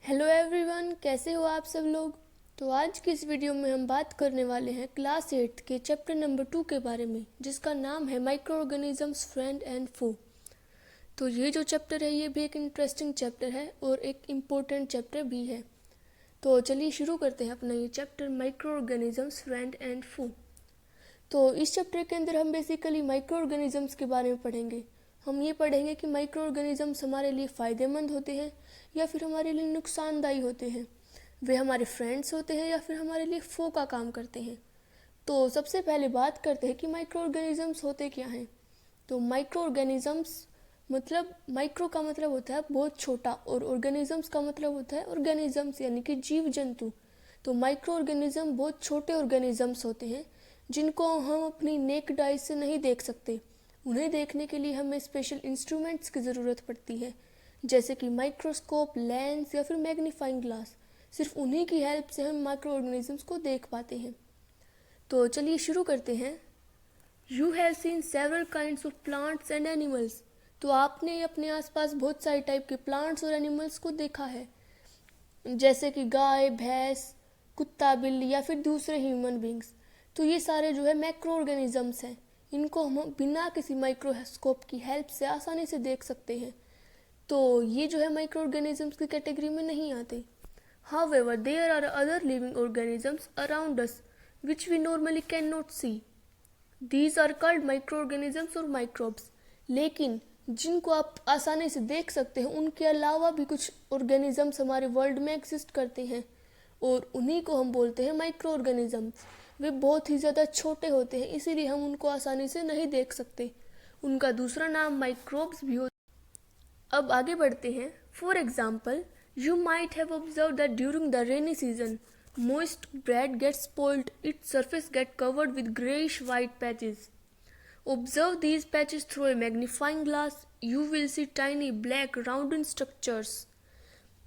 Hello everyone, कैसे हो आप सब लोग। तो आज की इस वीडियो में हम बात करने वाले हैं क्लास 8 के चैप्टर नंबर 2 के बारे में, जिसका नाम है microorganisms friend and foe. तो ये जो चैप्टर है ये भी एक इंटरेस्टिंग चैप्टर है और एक इम्पोर्टेंट चैप्टर भी है। तो चलिए शुरू करते हैं अपना ये chapter microorganisms friend and foe. तो इस चैप्टर के अंदर हम बेसिकली माइक्रो ऑर्गेनिजम्स के बारे में पढ़ेंगे। हम ये पढ़ेंगे कि माइक्रो ऑर्गेनिजम्स हमारे लिए फ़ायदेमंद होते हैं या फिर हमारे लिए नुकसानदायी होते हैं। वे हमारे फ्रेंड्स होते हैं या फिर हमारे लिए फो का काम करते हैं। तो सबसे पहले बात करते हैं कि माइक्रो ऑर्गेनिजम्स होते क्या हैं। तो माइक्रो ऑर्गेनिजम्स मतलब माइक्रो का मतलब होता है बहुत छोटा और ऑर्गेनिजम्स का मतलब होता है ऑर्गेनिजम्स यानी कि जीव जंतु। तो माइक्रो ऑर्गेनिज्म बहुत छोटे ऑर्गेनिजम्स होते हैं जिनको हम अपनी नेक्ड आइज से नहीं देख सकते। उन्हें देखने के लिए हमें स्पेशल इंस्ट्रूमेंट्स की ज़रूरत पड़ती है, जैसे कि माइक्रोस्कोप, लेंस या फिर मैग्नीफाइंग ग्लास। सिर्फ उन्हीं की हेल्प से हम माइक्रो ऑर्गेनिजम्स को देख पाते हैं। तो चलिए शुरू करते हैं। You have seen several kinds of plants and animals. तो आपने अपने आसपास बहुत सारे टाइप के प्लांट्स और एनिमल्स को देखा है, जैसे कि गाय, भैंस, कुत्ता, बिल्ली या फिर दूसरे ह्यूमन बींग्स। तो ये सारे जो है मैक्रो ऑर्गेनिजम्स हैं। इनको हम बिना किसी माइक्रोस्कोप की हेल्प से आसानी से देख सकते हैं। तो ये जो है माइक्रो ऑर्गेनिजम्स की कैटेगरी में नहीं आते। However, there are other living organisms around us which we normally cannot see. These are called microorganisms or microbes. लेकिन जिनको आप आसानी से देख सकते हैं उनके अलावा भी कुछ ऑर्गेनिजम्स हमारे वर्ल्ड में एग्जिस्ट करते हैं और उन्हीं को हम बोलते हैं माइक्रो ऑर्गेनिजम्स। वे बहुत ही ज़्यादा छोटे होते हैं, इसीलिए हम उनको आसानी से नहीं देख सकते। उनका दूसरा नाम माइक्रोब्स भी होता है। अब आगे बढ़ते हैं। For example, you might have observed that during the rainy season, moist bread gets spoiled, its surface gets covered with grayish-white patches. Observe these patches through a magnifying glass. You will see tiny black rounded structures.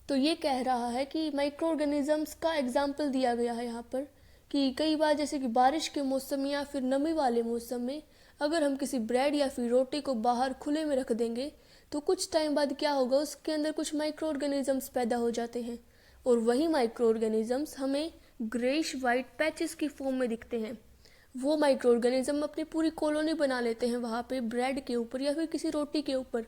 तो ये कह रहा है कि micro organisms का example दिया गया है यहाँ पर कि कई बार जैसे कि बारिश के मौसम या फिर नमी वाले मौसम में अगर हम किसी ब्रेड या फिर रोटी को बाहर खुले में रख देंगे तो कुछ टाइम बाद क्या होगा, उसके अंदर कुछ माइक्रो ऑर्गेनिजम्स पैदा हो जाते हैं और वही माइक्रो ऑर्गेनिजम्स हमें ग्रेइश वाइट पैचेस की फॉर्म में दिखते हैं। वो माइक्रो ऑर्गेनिज्म अपनी पूरी कॉलोनी बना लेते हैं वहाँ पे ब्रेड के ऊपर या फिर किसी रोटी के ऊपर,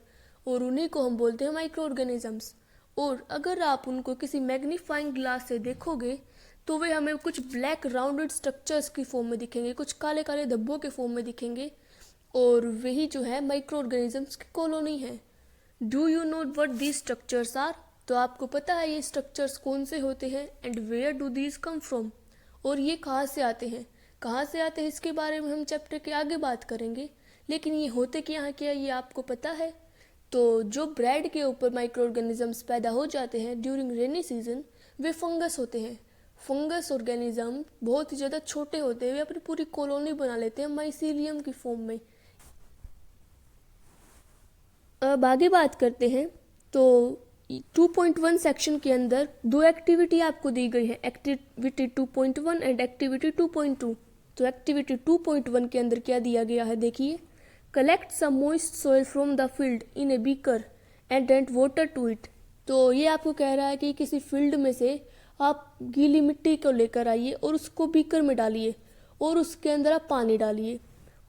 और उन्हीं को हम बोलते हैं माइक्रो ऑर्गेनिजम्स। और अगर आप उनको किसी मैग्नीफाइंग ग्लास से देखोगे तो वे हमें कुछ ब्लैक राउंडेड स्ट्रक्चर्स की फॉर्म में दिखेंगे, कुछ काले काले धब्बों के फॉर्म में दिखेंगे, और वही जो है माइक्रो ऑर्गेनिजम्स की कॉलोनी है। Do you know what these structures are. तो आपको पता है ये स्ट्रक्चर्स कौन से होते हैं and where do these come from, और ये कहाँ से आते हैं। कहाँ से आते हैं इसके बारे में हम चैप्टर के आगे बात करेंगे, लेकिन ये होते क्या ये आपको पता है। तो जो ब्रेड के ऊपर माइक्रो ऑर्गेनिजम्स पैदा हो जाते हैं ड्यूरिंग रेनी सीजन, वे फंगस होते हैं। फंगस ऑर्गेनिज्म बहुत ही ज़्यादा छोटे होते हैं, वे अपनी पूरी कॉलोनी बना लेते हैं माइसीलियम की फॉर्म में। अब आगे बात करते हैं। तो 2.1 सेक्शन के अंदर दो एक्टिविटी आपको दी गई है, एक्टिविटी 2.1 एंड एक्टिविटी 2.2। तो एक्टिविटी 2.1 के अंदर क्या दिया गया है देखिए। Collect some moist soil from the field in a beaker and add water to it. तो ये आपको कह रहा है कि किसी फील्ड में से आप गीली मिट्टी को लेकर आइए और उसको बीकर में डालिए और उसके अंदर आप पानी डालिए।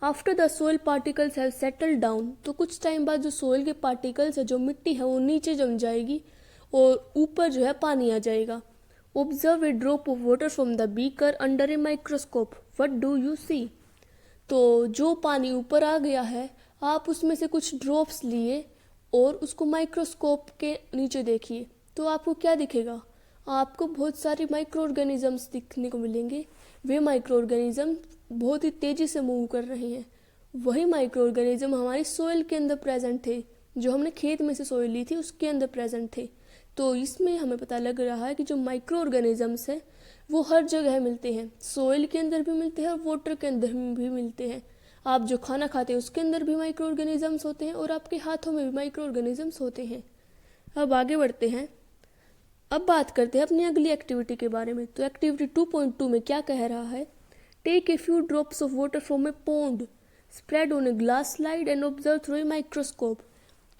After the soil particles have settled down, तो कुछ टाइम बाद जो सोइल के पार्टिकल्स है, जो मिट्टी है, वो नीचे जम जाएगी और ऊपर जो है पानी आ जाएगा। Observe a drop of water from the beaker under a microscope, what do you see. तो जो पानी ऊपर आ गया है, आप उसमें से कुछ ड्रॉप्स लिए और उसको माइक्रोस्कोप के नीचे देखिए, तो आपको क्या दिखेगा। आपको बहुत सारे माइक्रो ऑर्गेनिजम्स दिखने को मिलेंगे। वे माइक्रो ऑर्गेनिज्म बहुत ही तेज़ी से मूव कर रहे हैं। वही माइक्रो ऑर्गेनिज्म हमारी सोइल के अंदर प्रेजेंट थे, जो हमने खेत में से सोइल ली थी उसके अंदर प्रेजेंट थे। तो इसमें हमें पता लग रहा है कि जो माइक्रो ऑर्गेनिजम्स हैं वो हर जगह मिलते हैं, सोइल के अंदर भी मिलते हैं और वाटर के अंदर भी मिलते हैं। आप जो खाना खाते हैं उसके अंदर भी माइक्रो ऑर्गेनिजम्स होते हैं और आपके हाथों में भी माइक्रो ऑर्गेनिजम्स होते हैं। अब आगे बढ़ते हैं। अब बात करते हैं अपनी अगली एक्टिविटी के बारे में। तो एक्टिविटी 2.2 में क्या कह रहा है। Take a few drops of water from a pond, spread on a glass slide and observe through a microscope.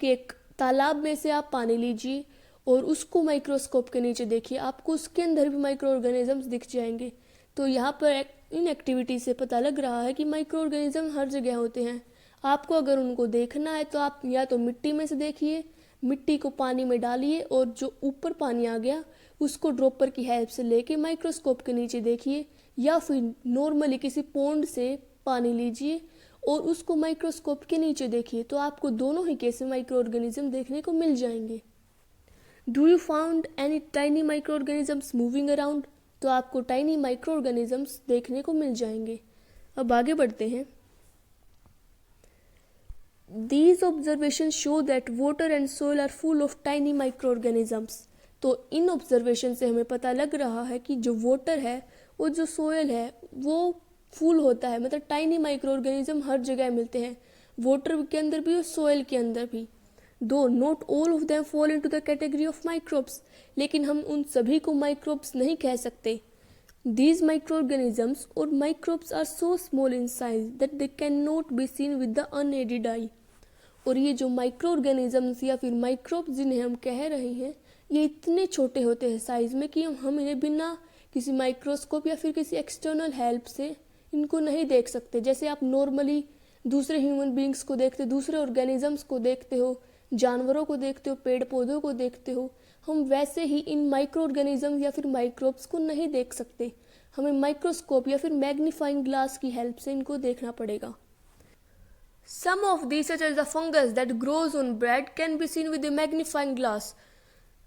कि एक तालाब में से आप पानी लीजिए और उसको माइक्रोस्कोप के नीचे देखिए, आपको उसके अंदर भी माइक्रो ऑर्गेनिजम्स दिख जाएंगे। तो यहाँ पर इन एक्टिविटी से पता लग रहा है कि माइक्रो ऑर्गेनिज्म हर जगह होते हैं। आपको अगर उनको देखना है तो आप या तो मिट्टी में से देखिए, मिट्टी को पानी में डालिए और जो ऊपर पानी आ गया उसको ड्रॉपर की हेल्प से लेके माइक्रोस्कोप के नीचे देखिए, या फिर नॉर्मली किसी पोंड से पानी लीजिए और उसको माइक्रोस्कोप के नीचे देखिए, तो आपको दोनों ही केस में माइक्रो ऑर्गेनिज्म देखने को मिल जाएंगे। Do you found any tiny micro organisms moving around? तो आपको टाइनी माइक्रो ऑर्गेनिजम्स देखने को मिल जाएंगे। अब आगे बढ़ते हैं। These observations show that water and soil are full of tiny microorganisms. तो इन ऑब्जर्वेशन से हमें पता लग रहा है कि जो वाटर है और जो सोयल है वो फुल होता है, मतलब टाइनी माइक्रो ऑर्गेनिज्म हर जगह मिलते हैं, वाटर के अंदर भी और सोयल के अंदर भी। दो not all of them fall into the category of microbes, लेकिन हम उन सभी को माइक्रोब्स नहीं कह सकते। These microorganisms or microbes are so small in size that they cannot be seen with the unaided eye. और ये जो माइक्रो ऑर्गेनिजम्स या फिर माइक्रोब्स जिन्हें हम कह रहे हैं, ये इतने छोटे होते हैं साइज में कि हम इन्हें बिना किसी माइक्रोस्कोप या फिर किसी एक्सटर्नल हेल्प से इनको नहीं देख सकते। जैसे आप नॉर्मली दूसरे ह्यूमन बींग्स को देखते, दूसरे ऑर्गेनिजम्स को देखते हो, जानवरों को देखते हो, पेड़ पौधों को देखते हो, हम वैसे ही इन माइक्रो ऑर्गेनिज्म या फिर माइक्रोब्स को नहीं देख सकते। हमें माइक्रोस्कोप या फिर मैग्नीफाइंग ग्लास की हेल्प से इनको देखना पड़ेगा। Some of these, such as the fungus that grows on bread, can be seen with a magnifying glass.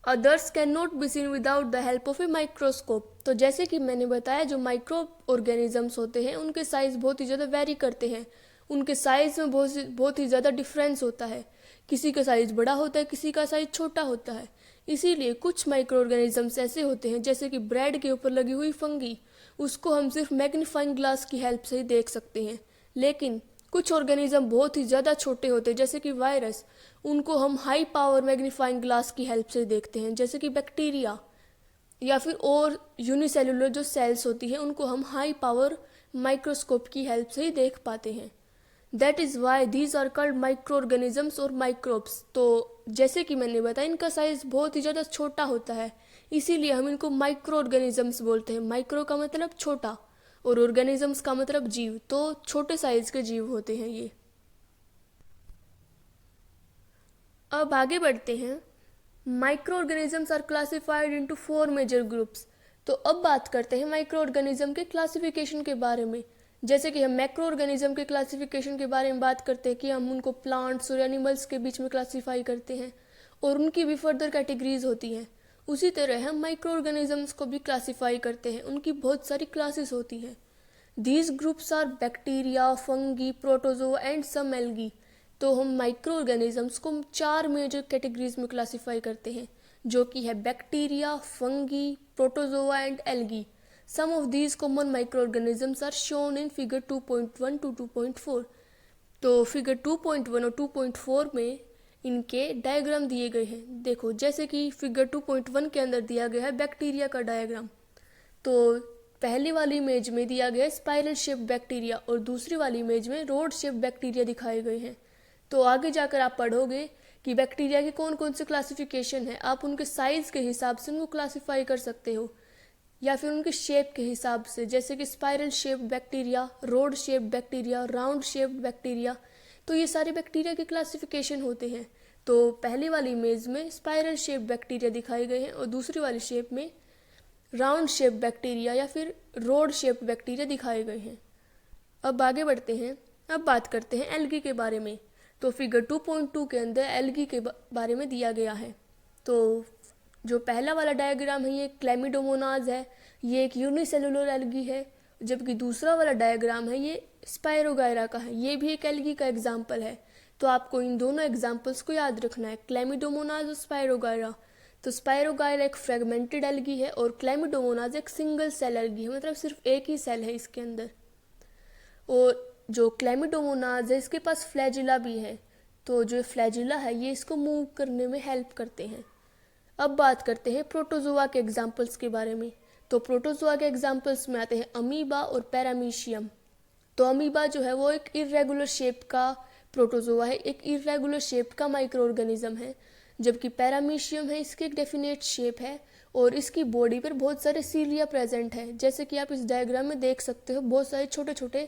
Others cannot be seen without the help of a microscope. तो जैसे कि मैंने बताया, जो माइक्रो ऑर्गेनिजम्स होते हैं उनके साइज बहुत ही ज़्यादा वेरी करते हैं, उनके साइज में बहुत ही ज़्यादा डिफरेंस होता है। किसी का साइज बड़ा होता है, किसी का साइज छोटा होता है। इसीलिए कुछ माइक्रो ऑर्गेनिजम्स ऐसे होते हैं, जैसे कि ब्रेड के ऊपर लगी हुई फंगी, उसको हम सिर्फ मैग्नीफाइंग ग्लास की हेल्प से ही देख सकते हैं। लेकिन कुछ ऑर्गेनिज्म बहुत ही ज़्यादा छोटे होते हैं, जैसे कि वायरस, उनको हम हाई पावर मैग्नीफाइंग ग्लास की हेल्प से देखते हैं। जैसे कि बैक्टीरिया या फिर और यूनिसेलुलर जो सेल्स होती हैं, उनको हम हाई पावर माइक्रोस्कोप की हेल्प से ही देख पाते हैं। That is why these are called microorganisms और माइक्रोब्स। तो जैसे कि मैंने बताया, इनका साइज बहुत ही ज़्यादा छोटा होता है, इसीलिए हम इनको माइक्रो ऑर्गेनिजम्स बोलते हैं। माइक्रो का मतलब छोटा और ऑर्गेनिजम्स का मतलब जीव, तो छोटे साइज के जीव होते हैं ये। अब आगे बढ़ते हैं। Microorganisms are classified into 4 major groups. तो अब बात करते हैं माइक्रो ऑर्गेनिज्म के क्लासिफिकेशन के बारे में। जैसे कि हम मैक्रो ऑर्गेनिज्म के क्लासिफिकेशन के बारे में बात करते हैं कि हम उनको प्लांट्स और एनिमल्स के बीच में क्लासीफाई करते हैं और उनकी भी फर्दर कैटेगरीज होती हैं। उसी तरह हम माइक्रो ऑर्गेनिजम्स को भी क्लासीफाई करते हैं, उनकी बहुत सारी क्लासेस होती हैं। These groups are bacteria, fungi, protozoa and some algae. तो हम माइक्रो ऑर्गेनिजम्स को 4 मेजर कैटेगरीज में क्लासीफाई करते हैं, जो कि है bacteria, fungi, protozoa and algae. Some of these common microorganisms are shown in figure 2.1 to 2.4. तो फिगर 2.1 और 2.4 में इनके डायग्राम दिए गए हैं। देखो, जैसे कि फिगर 2.1 के अंदर दिया गया है बैक्टीरिया का डायग्राम। तो पहली वाली इमेज में दिया गया है स्पाइरल शेप बैक्टीरिया और दूसरी वाली इमेज में रोड शेप बैक्टीरिया दिखाए गए हैं। तो आगे जाकर आप पढ़ोगे कि बैक्टीरिया की कौन कौन से क्लासिफिकेशन है। आप उनके साइज के हिसाब से उनको क्लासीफाई कर सकते हो या फिर उनके शेप के हिसाब से, जैसे कि spiral shape bacteria, rod shape bacteria, round shape bacteria. तो ये सारे बैक्टीरिया के क्लासिफिकेशन होते हैं। तो पहली वाली इमेज में स्पाइरल शेप बैक्टीरिया दिखाए गए हैं और दूसरी वाली शेप में राउंड शेप बैक्टीरिया या फिर रोड शेप बैक्टीरिया दिखाए गए हैं। अब आगे बढ़ते हैं। अब बात करते हैं एल्गी के बारे में। तो फिगर 2.2 के अंदर एल्गी के बारे में दिया गया है। तो जो पहला वाला डायग्राम है ये क्लेमिडोमोनाज है, ये एक यूनिसेलुलर एल्गी है, जबकि दूसरा वाला डायग्राम है ये स्पायरोगायरा का है, ये भी एक एल्गी का एग्जाम्पल है। तो आपको इन दोनों एग्जाम्पल्स को याद रखना है, क्लेमिडोमोनाज और स्पायरोगायरा। तो स्पायरोगायरा एक फ्रेगमेंटेड एल्गी है और क्लेमिडोमोनाज एक सिंगल सेल एल्गी है, मतलब सिर्फ एक ही सेल है इसके अंदर। और जो क्लेमिडोमोनाज है इसके पास फ्लैजिला भी है, तो जो फ्लैजिला है ये इसको मूव करने में हेल्प करते हैं। अब बात करते हैं प्रोटोजोआ के एग्जाम्पल्स के बारे में। तो प्रोटोजोआ के एग्जाम्पल्स में आते हैं अमीबा और पैरामीशियम। तो अमीबा जो है वो एक इर्रेगुलर शेप का प्रोटोजोआ है, एक इर्रेगुलर शेप का माइक्रो ऑर्गेनिज्म है जबकि पैरामीशियम है इसकी एक डेफिनेट शेप है और इसकी बॉडी पर बहुत सारे सीलिया प्रेजेंट है। जैसे कि आप इस डायग्राम में देख सकते हो, बहुत सारे छोटे छोटे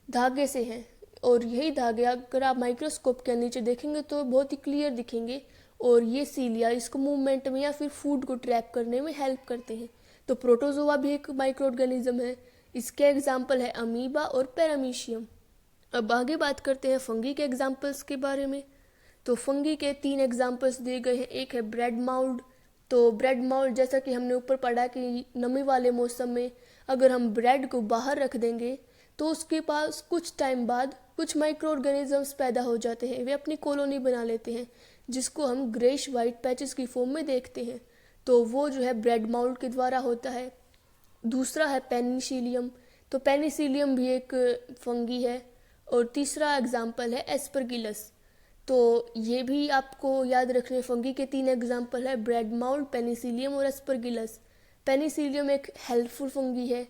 धागे से हैं और यही धागे अगर आप माइक्रोस्कोप के नीचे देखेंगे तो बहुत ही क्लियर दिखेंगे और ये सीलिया इसको मूवमेंट में या फिर फूड को ट्रैप करने में हेल्प करते हैं। तो प्रोटोजोआ भी एक माइक्रो ऑर्गेनिज्म है। इसके एग्जाम्पल है अमीबा और पैरामीशियम। अब आगे बात करते हैं फंगी के एग्जाम्पल्स के बारे में। तो फंगी के 3 एग्जाम्पल्स दिए गए हैं। एक है ब्रेड माउल्ड। तो ब्रेड माउल्ड जैसा कि हमने ऊपर पढ़ा कि नमी वाले मौसम में अगर हम ब्रेड को बाहर रख देंगे तो उसके पास कुछ टाइम बाद कुछ माइक्रो ऑर्गेनिजम्स पैदा हो जाते हैं, वे अपनी कॉलोनी बना लेते हैं जिसको हम ग्रेश वाइट पैचेस की फॉर्म में देखते हैं। तो वो जो है ब्रेड माउल्ड के द्वारा होता है। दूसरा है पेनिसिलियम। तो पेनिसिलियम भी एक फंगी है। और तीसरा एग्जाम्पल है एस्परगिलस। तो ये भी आपको याद रखने, फंगी के 3 एग्जाम्पल है ब्रेड माउल्ड, पेनिसिलियम और एस्परगिलस। पेनिसिलियम एक हेल्पफुल फंगी है,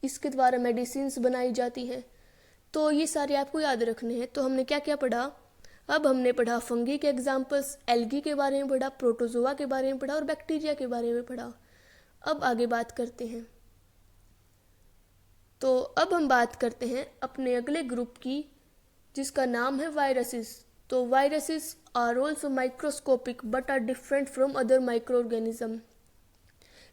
इसके द्वारा मेडिसिन्स बनाई जाती हैं। तो ये सारे आपको याद रखने हैं। तो हमने क्या क्या पढ़ा? अब हमने पढ़ा फंगी के एग्जाम्पल्स, एल्गी के बारे में पढ़ा, प्रोटोजोआ के बारे में पढ़ा और बैक्टीरिया के बारे में पढ़ा। अब आगे बात करते हैं। तो अब हम बात करते हैं अपने अगले ग्रुप की, जिसका नाम है वायरसेस। तो viruses are also microscopic but are different from other microorganism.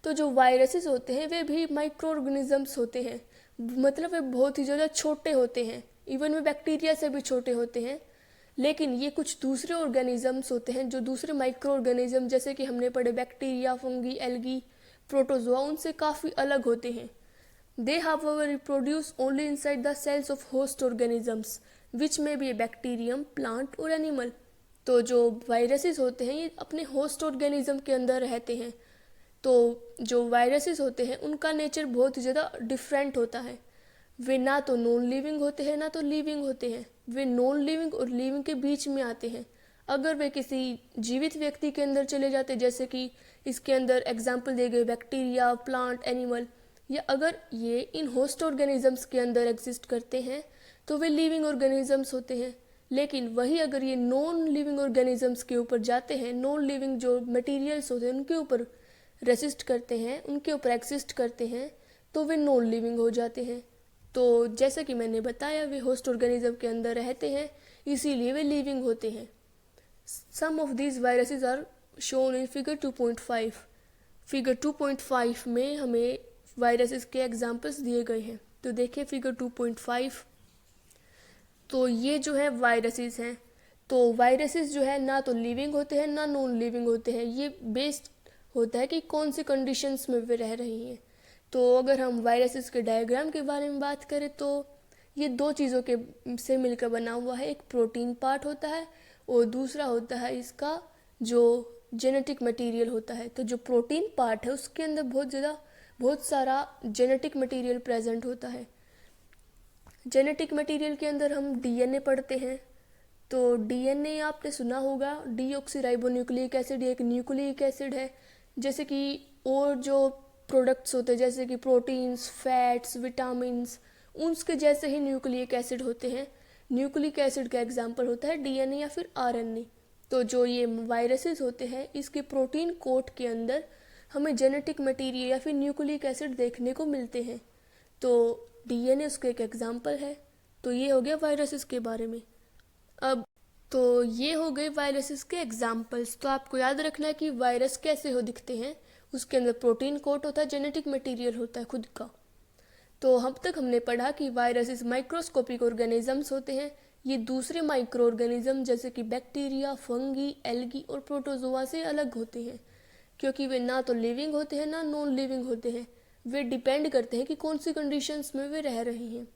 तो जो वायरसेस होते हैं वे भी माइक्रो ऑर्गेनिजम्स होते हैं, मतलब वे बहुत ही ज़्यादा छोटे होते हैं, इवन वे बैक्टीरिया से भी छोटे होते हैं। लेकिन ये कुछ दूसरे ऑर्गेनिजम्स होते हैं जो दूसरे माइक्रो ऑर्गेनिज्म जैसे कि हमने पढ़े बैक्टीरिया, फंगी, एल्गी, प्रोटोजोआ, उनसे काफ़ी अलग होते हैं। They however reproduce only inside the cells of host organisms, which may be a bacterium, plant or animal. तो जो वायरसेस होते हैं ये अपने होस्ट ऑर्गेनिज्म के अंदर रहते हैं। तो जो वायरसेस होते हैं उनका नेचर बहुत ही ज़्यादा डिफरेंट होता है। वे ना तो नॉन लिविंग होते हैं ना तो लिविंग होते हैं। वे नॉन लिविंग और लिविंग के बीच में आते हैं। अगर वे किसी जीवित व्यक्ति के अंदर चले जाते, जैसे कि इसके अंदर एग्जाम्पल दिए गए बैक्टीरिया, प्लांट, एनिमल, या अगर ये इन होस्ट ऑर्गेनिजम्स के अंदर एग्जिस्ट करते हैं तो वे लिविंग ऑर्गेनिजम्स होते हैं। लेकिन वही अगर ये नॉन लिविंग ऑर्गेनिजम्स के ऊपर जाते हैं, नॉन लिविंग जो मटेरियल्स होते हैं उनके ऊपर रेसिस्ट करते हैं, उनके ऊपर एग्जिस्ट करते हैं, तो वे नॉन लिविंग हो जाते हैं। तो जैसा कि मैंने बताया वे होस्ट ऑर्गेनिज्म के अंदर रहते हैं, इसीलिए वे लिविंग होते हैं। Some of these viruses are shown in figure 2.5। Figure 2.5 में हमें वायरसेस के एग्जाम्पल्स दिए गए हैं। तो देखिए फिगर 2.5। तो ये जो है वायरसेस हैं। तो वायरसेस जो है ना तो लिविंग होते हैं ना नॉन लिविंग होते हैं। ये बेस्ड होता है कि कौन सी कंडीशंस में वे रह रही हैं। तो अगर हम वायरसेस के डायग्राम के बारे में बात करें तो ये 2 चीज़ों के से मिलकर बना हुआ है। एक प्रोटीन पार्ट होता है और दूसरा होता है इसका जो जेनेटिक मटेरियल होता है। तो जो प्रोटीन पार्ट है उसके अंदर बहुत सारा जेनेटिक मटेरियल प्रेजेंट होता है। जेनेटिक मटेरियल के अंदर हम डीएनए पढ़ते हैं। तो डीएनए आपने सुना होगा, डीऑक्सीराइबोन्यूक्लिक एसिड एक न्यूक्लिक एसिड है। जैसे कि और जो प्रोडक्ट्स होते हैं जैसे कि प्रोटीन्स, फैट्स, विटामिन्स, उनके जैसे ही न्यूक्लिक एसिड होते हैं। न्यूक्लिक एसिड का एग्जाम्पल होता है डीएनए या फिर आरएनए। तो जो ये वायरसेस होते हैं इसके प्रोटीन कोट के अंदर हमें जेनेटिक मटेरियल या फिर न्यूक्लिक एसिड देखने को मिलते हैं। तो डीएनए उसका एक एग्जाम्पल है। तो ये हो गया वायरसेस के बारे में। अब तो ये हो गए वायरसेस के एग्जाम्पल्स। तो आपको याद रखना है कि वायरस कैसे हो दिखते हैं। उसके अंदर प्रोटीन कोट होता है, जेनेटिक मटेरियल होता है खुद का। तो अब तक हमने पढ़ा कि वायरसेस माइक्रोस्कोपिक ऑर्गेनिजम्स होते हैं। ये दूसरे माइक्रो ऑर्गेनिज्म जैसे कि बैक्टीरिया, फंगी, एल्गी और प्रोटोजोआ से अलग होते हैं, क्योंकि वे ना तो लिविंग होते हैं ना नॉन लिविंग होते हैं। वे डिपेंड करते हैं कि कौन सी कंडीशंस में वे रह रहे हैं।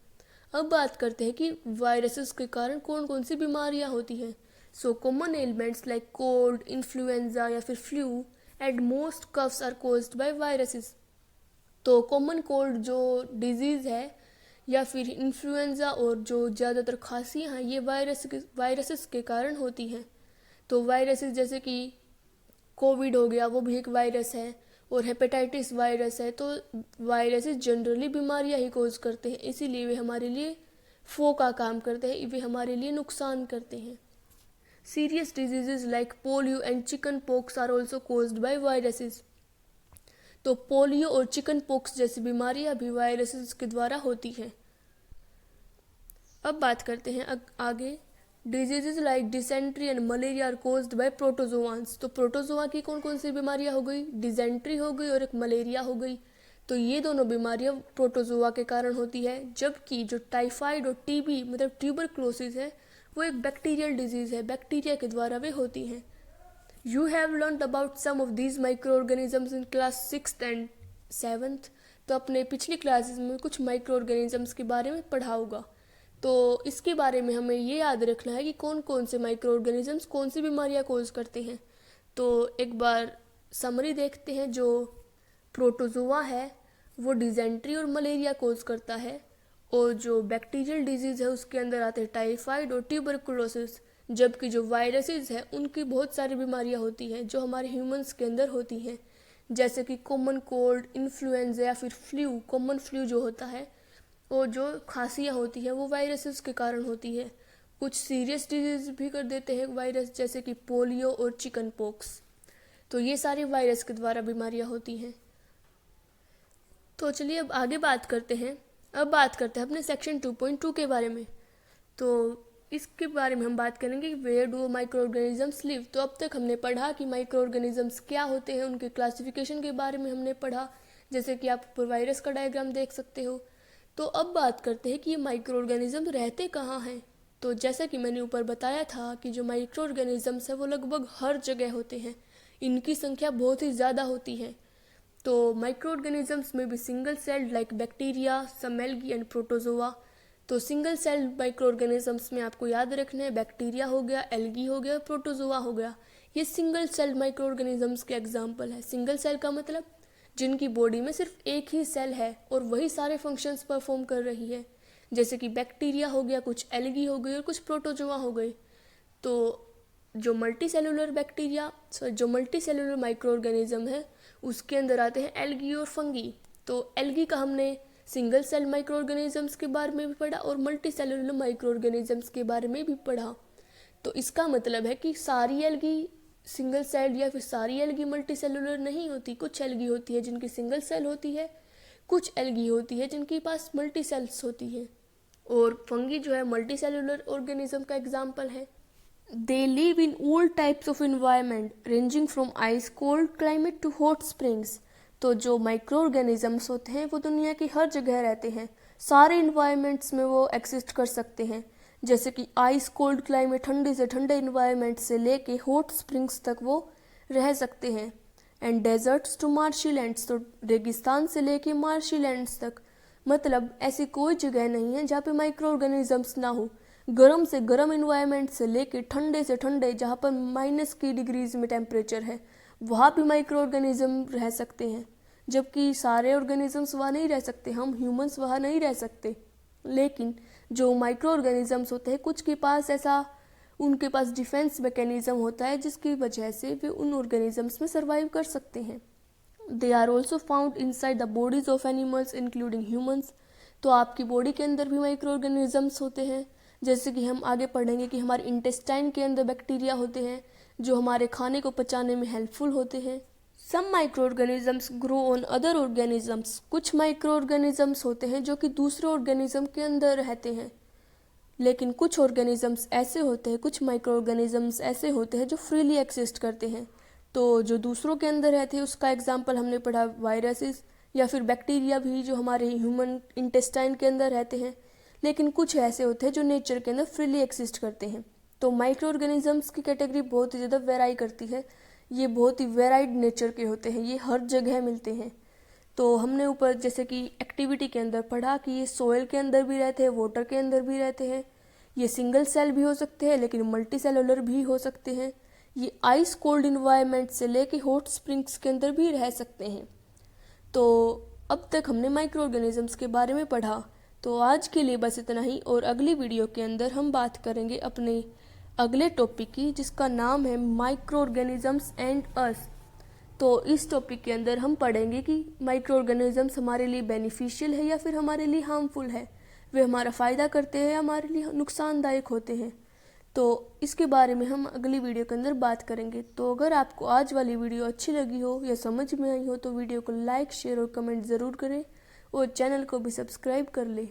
अब बात करते हैं कि वायरसेस के कारण कौन कौन सी बीमारियां होती हैं। So common elements like cold, influenza या फिर flu and most coughs are caused by viruses. तो कॉमन कोल्ड जो डिजीज़ है या फिर इन्फ्लुएंजा और जो ज़्यादातर खांसियाँ हैं ये वायरसेस के कारण होती हैं। तो वायरसेस जैसे कि कोविड हो गया, वो भी एक वायरस है, और हेपेटाइटिस वायरस है। तो वायरसेस जनरली बीमारियां ही कोज करते हैं, इसीलिए वे हमारे लिए फो का काम करते हैं, वे हमारे लिए नुकसान करते हैं। Serious diseases like polio and chicken pox are also caused by viruses. तो पोलियो और चिकन पॉक्स जैसी बीमारियां भी वायरसेस के द्वारा होती हैं। अब बात करते हैं आगे। Diseases like dysentery and malaria are caused by protozoans. तो प्रोटोजोआ की कौन कौन सी बीमारियां हो गई? डिसेंट्री हो गई और एक मलेरिया हो गई। तो ये दोनों बीमारियां प्रोटोजोआ के कारण होती है, जबकि जो टाइफाइड और टीबी मतलब ट्यूबरक्लोसिस है वो एक बैक्टीरियल डिजीज है, बैक्टीरिया के द्वारा वे होती हैं। You have learned about some of these microorganisms in class 6th and 7th। तो अपने पिछली क्लासेस में कुछ माइक्रो ऑर्गेनिजम्स के बारे में पढ़ा होगा। तो इसके बारे में हमें ये याद रखना है कि कौन कौन से माइक्रो ऑर्गेनिजम्स कौन सी बीमारियां कोज करते हैं। तो एक बार समरी देखते हैं। जो प्रोटोजोआ है वो डिसेंट्री और मलेरिया कोज करता है, और जो बैक्टीरियल डिजीज़ है उसके अंदर आते हैं टाइफाइड और ट्यूबरकुलोसिस, जबकि जो वायरसेस है उनकी बहुत सारी बीमारियां होती हैं जो हमारे ह्यूमंस के अंदर होती हैं, जैसे कि कॉमन कोल्ड, इन्फ्लुएंजा या फिर फ्लू। कॉमन फ्लू जो होता है और जो खांसियाँ होती हैं वो वायरसेस के कारण होती है। कुछ सीरियस डिजीज भी कर देते हैं वायरस, जैसे कि पोलियो और चिकन पॉक्स। तो ये सारी वायरस के द्वारा बीमारियां होती हैं। तो चलिए अब आगे बात करते हैं। अब बात करते हैं अपने सेक्शन 2.2 के बारे में। तो इसके बारे में हम बात करेंगे where do microorganisms live. तो अब तक हमने पढ़ा कि माइक्रो ऑर्गेनिजम्स क्या होते हैं, उनके क्लासिफिकेशन के बारे में हमने पढ़ा, जैसे कि आप ऊपर वायरस का डायग्राम देख सकते हो। तो अब बात करते हैं कि ये माइक्रो ऑर्गेनिज्म रहते कहाँ हैं। तो जैसा कि मैंने ऊपर बताया था कि जो माइक्रो ऑर्गेनिजम्स है वो लगभग हर जगह होते हैं, इनकी संख्या बहुत ही ज़्यादा होती है। तो माइक्रो ऑर्गेनिजम्स में भी single celled like bacteria, some algae and protozoa. तो सिंगल सेल्ड माइक्रो ऑर्गेनिजम्स में आपको याद रखना है बैक्टीरिया हो गया, एल्गी हो गया, प्रोटोजोआ हो गया। ये सिंगल सेल्ड माइक्रो ऑर्गेनिजम्स के एग्जाम्पल है। सिंगल सेल का मतलब जिनकी बॉडी में सिर्फ एक ही सेल है और वही सारे फंक्शंस परफॉर्म कर रही है, जैसे कि बैक्टीरिया हो गया, कुछ एल्गी हो गई और कुछ प्रोटोजोआ हो गई। तो जो मल्टी सेलुलर माइक्रो ऑर्गेनिज्म है उसके अंदर आते हैं एल्गी और फंगी। तो एल्गी का हमने सिंगल सेल माइक्रो ऑर्गेनिजम्स के बारे में भी पढ़ा और मल्टी सेलुलर माइक्रो ऑर्गेनिजम्स के बारे में भी पढ़ा। तो इसका मतलब है कि सारी एल्गी सिंगल सेल या फिर सारी एल्गी मल्टी सेलुलर नहीं होती। कुछ एल्गी होती है जिनकी सिंगल सेल होती है, कुछ एल्गी होती है जिनके पास मल्टी सेल्स होती है, और फंगी जो है मल्टी सेलुलर ऑर्गेनिज्म का एग्जाम्पल है। They live in all types of environment ranging from ice cold climate to hot springs. तो जो माइक्रो ऑर्गेनिजम्स होते हैं वो दुनिया की हर जगह रहते हैं, सारे इन्वायरमेंट्स में वो एक्सिस्ट कर सकते हैं, जैसे कि आइस कोल्ड क्लाइमेट ठंडे से ठंडे इन्वायरमेंट से लेके हॉट स्प्रिंग्स तक वो रह सकते हैं। And deserts to marshy lands, तो रेगिस्तान से लेके मार्शी लैंड्स तक, मतलब ऐसी कोई जगह नहीं है जहाँ पे माइक्रो ऑर्गेनिजम्स ना हो। गर्म से गर्म इन्वायरमेंट से लेके ठंडे से ठंडे जहाँ पर माइनस की डिग्रीज में टेम्परेचर है वहाँ भी माइक्रो ऑर्गेनिज्म रह सकते हैं, जबकि सारे ऑर्गेनिजम्स वहाँ नहीं रह सकते, हम ह्यूमंस वहाँ नहीं रह सकते। लेकिन जो माइक्रो ऑर्गेनिजम्स होते हैं कुछ के पास उनके पास डिफेंस मैकेनिज्म होता है जिसकी वजह से वे उन ऑर्गेनिजम्स में सर्वाइव कर सकते हैं। They are also found inside the bodies of animals including humans. तो आपकी बॉडी के अंदर भी माइक्रो ऑर्गेनिजम्स होते हैं, जैसे कि हम आगे पढ़ेंगे कि हमारे इंटेस्टाइन के अंदर बैक्टीरिया होते हैं जो हमारे खाने को पचाने में हेल्पफुल होते हैं। Some microorganisms grow on other organisms. कुछ माइक्रो ऑर्गेनिजम्स होते हैं जो कि दूसरे ऑर्गेनिज्म के अंदर रहते हैं, लेकिन कुछ ऑर्गेनिजम्स ऐसे होते हैं, कुछ माइक्रो ऑर्गेनिजम्स ऐसे होते हैं जो फ्रीली एक्सिस्ट करते हैं। तो जो दूसरों के अंदर रहते हैं उसका एग्जाम्पल हमने पढ़ा वायरसेस या फिर बैक्टीरिया भी जो हमारे ह्यूमन इंटेस्टाइन के अंदर रहते हैं, लेकिन कुछ ऐसे होते हैं जो नेचर के अंदर फ्रीली एक्सिस्ट करते हैं। तो माइक्रो ऑर्गेनिजम्स की कैटेगरी बहुत ही ज़्यादा वेराई करती है, ये बहुत ही वेराइड नेचर के होते हैं, ये हर जगह मिलते हैं। तो हमने ऊपर जैसे कि एक्टिविटी के अंदर पढ़ा कि ये सोयल के अंदर भी रहते हैं, वाटर के अंदर भी रहते हैं, ये सिंगल सेल भी हो सकते हैं लेकिन मल्टी सेलुलर भी हो सकते हैं, ये आइस कोल्ड इन्वायरमेंट से लेके हॉट स्प्रिंग्स के अंदर भी रह सकते हैं। तो अब तक हमने माइक्रो ऑर्गेनिजम्स के बारे में पढ़ा। तो आज के लिए बस इतना ही, और अगली वीडियो के अंदर हम बात करेंगे अपने अगले टॉपिक की जिसका नाम है माइक्रो ऑर्गेनिजम्स एंड अस। तो इस टॉपिक के अंदर हम पढ़ेंगे कि माइक्रो ऑर्गेनिजम्स हमारे लिए बेनिफिशियल है या फिर हमारे लिए हार्मफुल है, वे हमारा फ़ायदा करते हैं, हमारे लिए नुकसानदायक होते हैं। तो इसके बारे में हम अगली वीडियो के अंदर बात करेंगे। तो अगर आपको आज वाली वीडियो अच्छी लगी हो या समझ में आई हो तो वीडियो को लाइक, शेयर और कमेंट ज़रूर करें और चैनल को भी सब्सक्राइब कर लें।